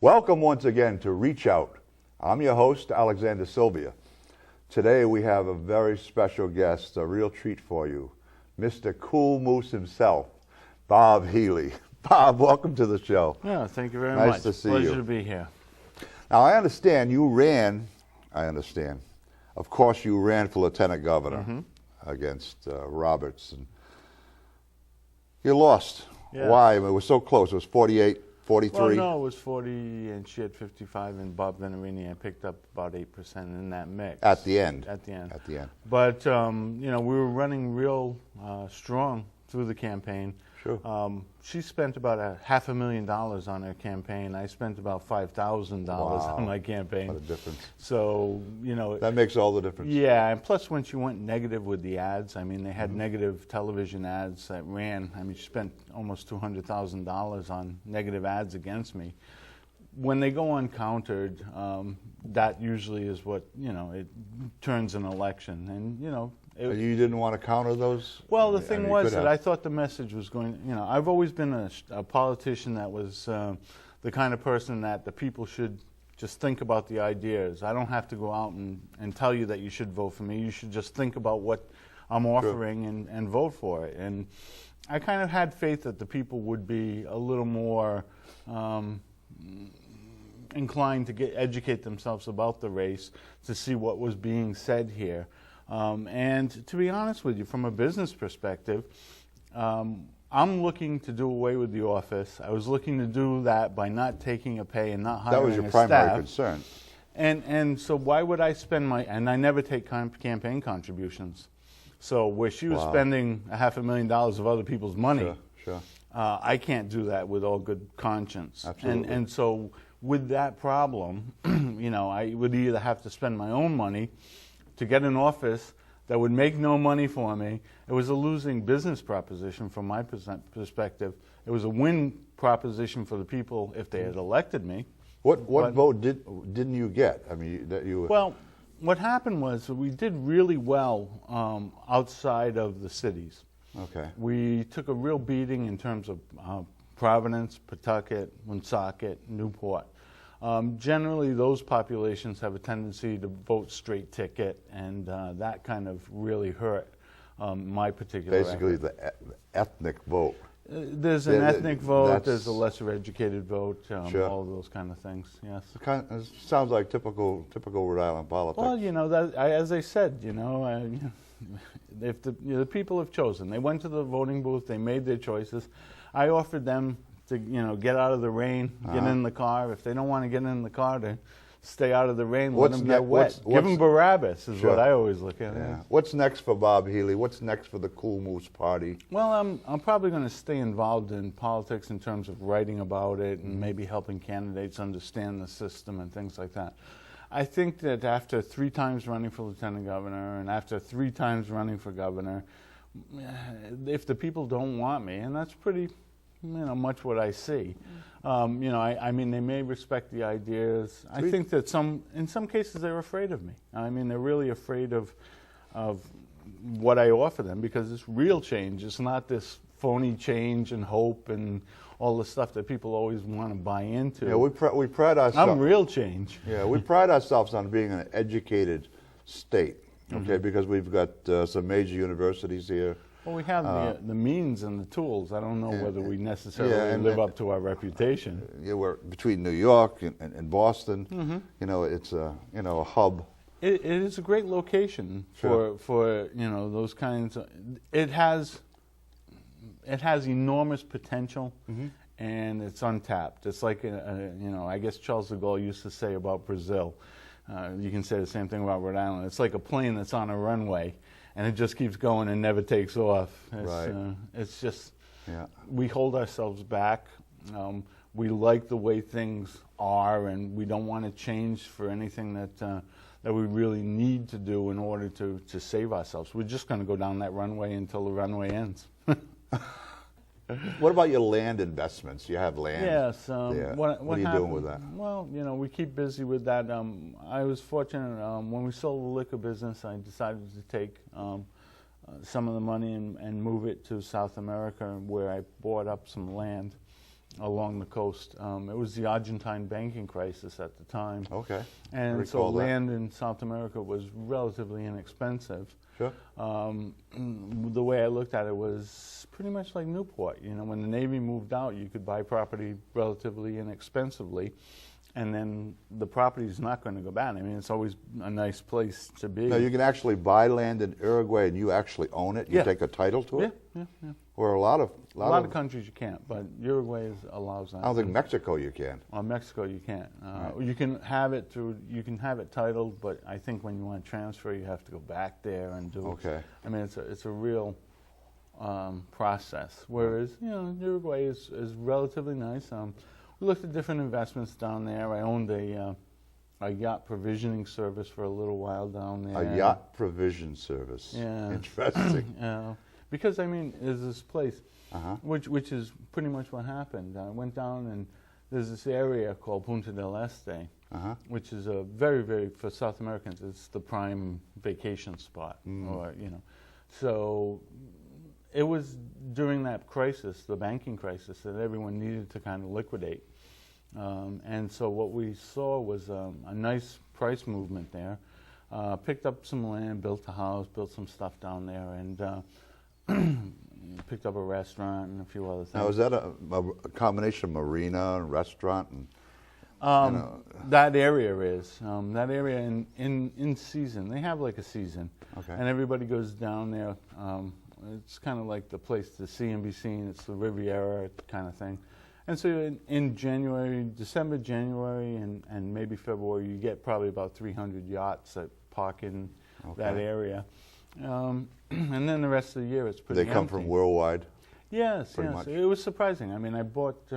Welcome once again to Reach Out. I'm your host, Alexander Sylvia. Today we have a very special guest, a real treat for you, Mr. Cool Moose himself, Bob Healey. Bob, welcome to the show. Yeah, thank you very much. Nice to see Pleasure you. to be here. Now, I understand you ran, of course you ran for lieutenant governor against Roberts. And you lost. Yes. Why? I mean, it was so close. It was 48, 43. Well, no, it was 40 and she had 55 and Bob Venerini. I picked up about 8% in that mix. At the end. At the end. At the end. But, we were running real strong through the campaign. Sure. She spent about $500,000 on her campaign. I spent about $5,000 on my campaign. What a difference. So, that makes all the difference. Yeah, and plus when she went negative with the ads, I mean, they had negative television ads that ran. I mean, she spent almost $200,000 on negative ads against me. When they go uncountered, that usually is what, it turns an election. And, you didn't want to counter those? Well, the thing was that I thought the message was going, I've always been a politician that was the kind of person that the people should just think about the ideas. I don't have to go out and tell you that you should vote for me. You should just think about what I'm offering and vote for it. And I kind of had faith that the people would be a little more inclined to educate themselves about the race, to see what was being said here. And to be honest with you, from a business perspective, I'm looking to do away with the office. I was looking to do that by not taking a pay and not hiring a staff. That was your primary concern. And so why would I spend and I never take campaign contributions. So where she was spending $500,000 of other people's money, sure. I can't do that with all good conscience. Absolutely. And so with that problem, I would either have to spend my own money to get an office that would make no money for me. It was a losing business proposition from my perspective. It was a win proposition for the people if they had elected me. What vote didn't you get? I mean, that you. Well, what happened was we did really well outside of the cities. Okay. We took a real beating in terms of Providence, Pawtucket, Woonsocket, Newport. Generally, those populations have a tendency to vote straight ticket, and that kind of really hurt my particular Basically, the ethnic vote. There's an ethnic vote, there's a lesser educated vote, all of those kind of things, yes. It sounds like typical Rhode Island politics. Well, as I said, if the people have chosen, they went to the voting booth, they made their choices. I offered them to get out of the rain, get in the car. If they don't want to get in the car, to stay out of the rain, let them get wet. Give them Barabbas is what I always look at. Yeah. What's next for Bob Healey? What's next for the Cool Moose Party? Well, I'm probably going to stay involved in politics in terms of writing about it and maybe helping candidates understand the system and things like that. I think that after 3 times running for lieutenant governor and after 3 times running for governor, if the people don't want me, and that's pretty much what I see. I mean, they may respect the ideas. I think that in some cases they're afraid of me. I mean, they're really afraid of what I offer them because it's real change. It's not this phony change and hope and all the stuff that people always want to buy into. Yeah, we pride ourselves. I'm real change. Yeah, we pride ourselves on being an educated state. Okay, because we've got some major universities here. Well, we have the means and the tools. I don't know whether we necessarily live up to our reputation. We're between New York and Boston. It's a hub. It is a great location for those kinds of. It has enormous potential, and it's untapped. It's like I guess Charles de Gaulle used to say about Brazil. You can say the same thing about Rhode Island. It's like a plane that's on a runway. And it just keeps going and never takes off. It's just, we hold ourselves back. We like the way things are, and we don't want to change for anything that we really need to do in order to save ourselves. We're just going to go down that runway until the runway ends. What about your land investments? You have land. Yes. What are you doing with that? Well, we keep busy with that. I was fortunate when we sold the liquor business. I decided to take some of the money and move it to South America, where I bought up some land. along the coast. It was the Argentine banking crisis at the time. Okay. And so Recall that. land in South America was relatively inexpensive. Sure. The way I looked at it was pretty much like Newport. You know, when the Navy moved out, you could buy property relatively inexpensively, and then the property is not going to go bad. I mean, it's always a nice place to be. Now, you can actually buy land in Uruguay and you actually own it? You take a title to it? Yeah. Or a lot of countries you can't, but Uruguay allows that. I don't think Mexico you can. Mexico you can't. Right. You can have it titled, but I think when you want to transfer, you have to go back there and do. Okay. I mean, it's a real process. Whereas Uruguay is relatively nice. We looked at different investments down there. I owned a yacht provisioning service for a little while down there. A yacht provision service. Yeah. Interesting. Because I mean, there's this place, which is pretty much what happened. I went down and there's this area called Punta del Este, which is a very, very, for South Americans, it's the prime vacation spot. So it was during that crisis, the banking crisis, that everyone needed to kind of liquidate. And so what we saw was a nice price movement there. Picked up some land, built a house, built some stuff down there, and picked up a restaurant and a few other things. Now, is that a combination of marina and restaurant? And, that area is. That area in season, they have like a season. Okay. And everybody goes down there. It's kind of like the place to see and be seen. It's the Riviera kind of thing. And so in January, December, January, and maybe February, you get probably about 300 yachts that park in that area. And then the rest of the year, it's pretty They come empty. from worldwide? Yes. Much. It was surprising. I mean, I bought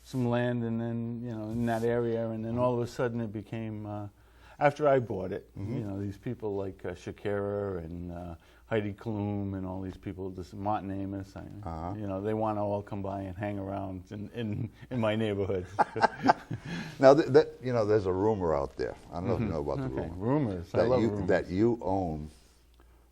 some land and then, in that area, and then all of a sudden it became, after I bought it, these people like Shakira and Heidi Klum and all these people, Martin Amos, they want to all come by and hang around in my neighborhood. Now, there's a rumor out there. I don't know if you know about the rumor. Rumors. I love rumors. That you own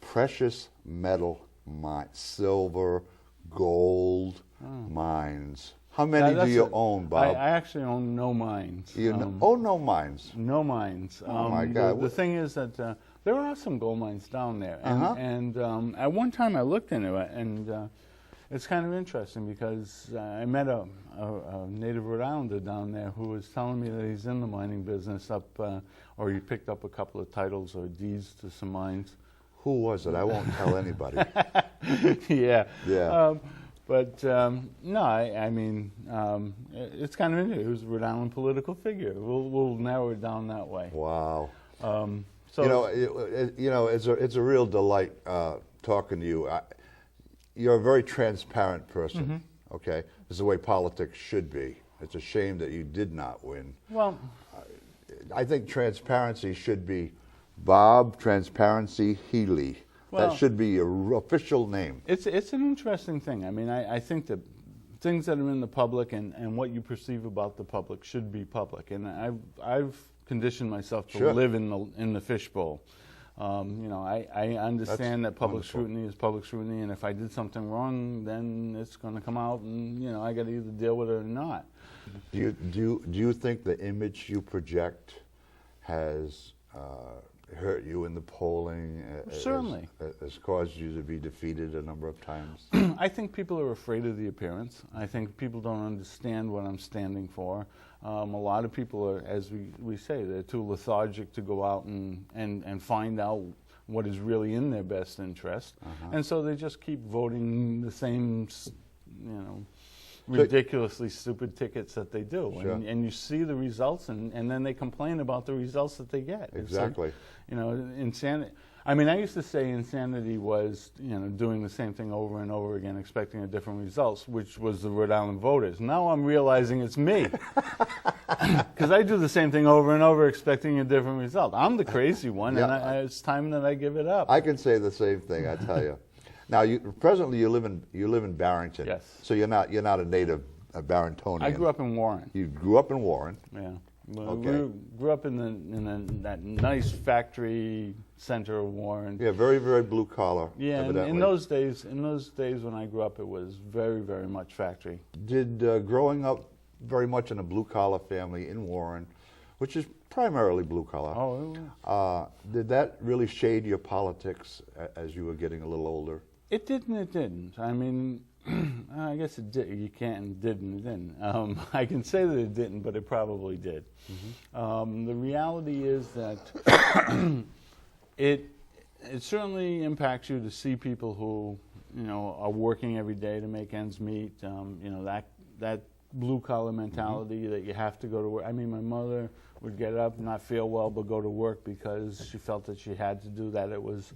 precious metal mines, silver, gold mines. How many do you own, Bob? I actually own no mines. You own no mines? No mines. Oh, my God. The thing is that there are some gold mines down there. And at one time I looked into it, and it's kind of interesting because I met a native Rhode Islander down there who was telling me that he's in the mining business or he picked up a couple of titles or deeds to some mines. Who was it? I won't tell anybody. Yeah. Yeah. No, I mean, it's kind of interesting. He was a Rhode Island political figure. We'll narrow it down that way. Wow. So it's a real delight talking to you. You're a very transparent person. Okay, this is the way politics should be. It's a shame that you did not win. Well, I think transparency should be Bob Transparency Healey. That should be your official name. It's an interesting thing. I mean, I think that things that are in the public and what you perceive about the public should be public. And I've conditioned myself to live in the fishbowl. I understand that public scrutiny is public scrutiny, and if I did something wrong, then it's going to come out, and I got to either deal with it or not. Do you think the image you project has hurt you in the polling? Certainly. Has caused you to be defeated a number of times? I think people are afraid of the appearance. I think people don't understand what I'm standing for. A lot of people are, as we say, they're too lethargic to go out and find out what is really in their best interest. And so they just keep voting the same, ridiculously stupid tickets that they do. Sure. And you see the results, and then they complain about the results that they get. Exactly. Insanity. I mean, I used to say insanity was, doing the same thing over and over again, expecting a different results, which was the Rhode Island voters. Now I'm realizing it's me. Because I do the same thing over and over, expecting a different result. I'm the crazy one, and it's time that I give it up. I can say the same thing, I tell you. Now, presently you live in Barrington. Yes. So you're not a native Barringtonian. I grew up in Warren. You grew up in Warren. Yeah. Well, Okay. we grew up in that nice factory center of Warren. Yeah, very, very blue collar. Yeah, and evidently. in those days when I grew up, it was very, very much factory. Did growing up very much in a blue collar family in Warren, which is primarily blue collar, did that really shade your politics as you were getting a little older? It did and it didn't. I mean, I guess it did. You can't and did and it didn't. I can say that it didn't, but it probably did. The reality is that it certainly impacts you to see people who, you know, are working every day to make ends meet. You know, that blue collar mentality that you have to go to work. I mean, my mother would get up, not feel well, but go to work because she felt that she had to do that. It was,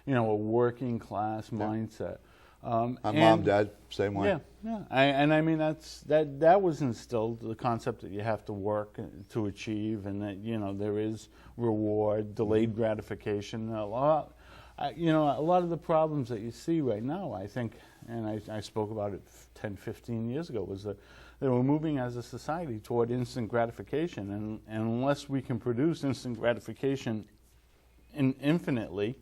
you know, a working class mindset. My mom, dad, same way. Yeah. I mean, that was instilled, the concept that you have to work to achieve, and that, you know, there is reward, delayed gratification. A lot of the problems that you see right now, I think, and I spoke about it 10, 15 years ago, was that we're moving as a society toward instant gratification, and unless we can produce instant gratification infinitely,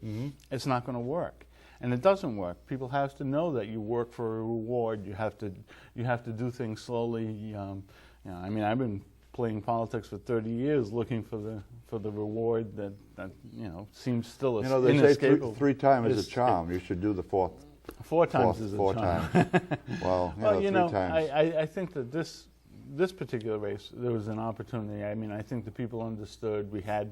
it's not going to work. And it doesn't work. People have to know that you work for a reward. You have to do things slowly. You know, I mean, I've been playing politics for 30 years, looking for the reward that you know seems still inescapable. You know, they say three times is a charm. You should do the four times is a charm. Times. Well, you know, three times. I think that this particular race, there was an opportunity. I mean, I think the people understood. We had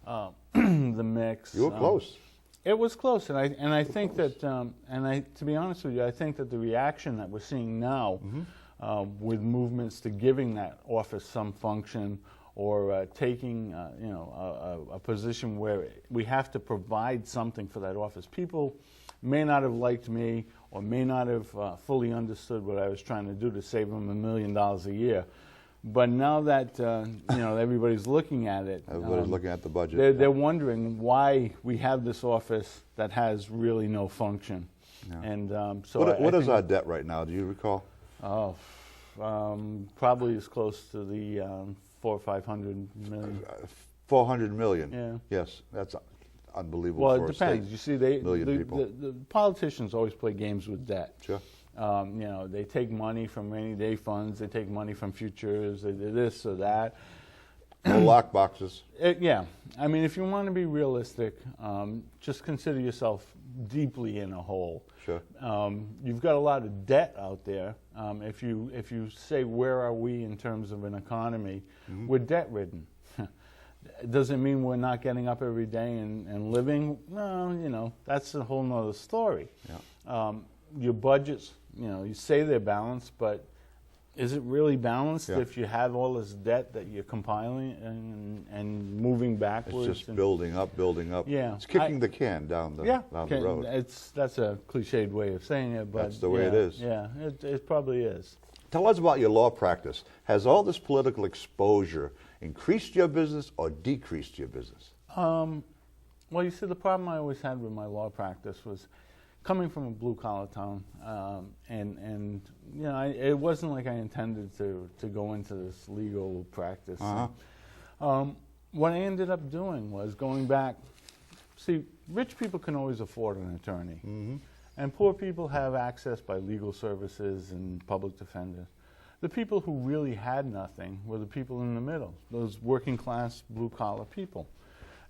the mix. You were close. It was close, and I think that, to be honest with you, I think that the reaction that we're seeing now, with movements to giving that office some function, or taking you know, a position where we have to provide something for that office. People may not have liked me, or may not have fully understood what I was trying to do to save them $1 million a year. But now that you know, everybody's looking at it, everybody's looking at the budget. They're wondering why we have this office that has really no function. Yeah. And so, what is our debt right now? Do you recall? Oh, probably as close to the 400 or 500 million. 400 million. Yeah. Yes, that's unbelievable. Well, for it depends. A you see, the politicians always play games with debt. Sure. You know, they take money from rainy day funds, they take money from futures, they do this or that. No lock boxes. Yeah. I mean, if you want to be realistic, just consider yourself deeply in a hole. Sure. You've got a lot of debt out there. If you say, where are we in terms of an economy, we're debt-ridden. Does it mean we're not getting up every day and living? No, you know, that's a whole nother story. Yeah. Your budgets, you know, you say they're balanced, but is it really balanced if you have all this debt that you're compiling and moving backwards? It's just building up. Yeah. It's kicking the can down the road. That's a cliched way of saying it, but that's the way it is. Yeah, it probably is. Tell us about your law practice. Has all this political exposure increased your business or decreased your business? Well, you see, the problem I always had with my law practice was coming from a blue-collar town, and you know, it wasn't like I intended to go into this legal practice. What I ended up doing was going back. See, rich people can always afford an attorney, and poor people have access by legal services and public defenders. The people who really had nothing were the people in the middle, those working-class, blue-collar people.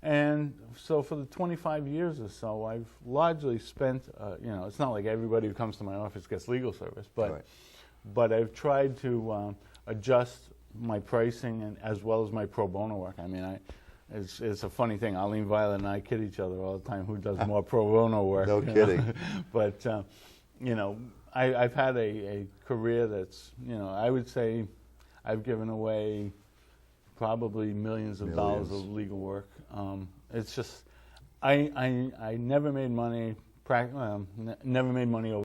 And so for the 25 years or so, I've largely spent, you know, it's not like everybody who comes to my office gets legal service, but I've tried to adjust my pricing and as well as my pro bono work. I mean, it's a funny thing. Arlene Violet and I kid each other all the time who does more pro bono work. No kidding. But, you know, I've had a career that's, you know, I would say I've given away probably millions of dollars of legal work. It's just, I never made money. Never made money over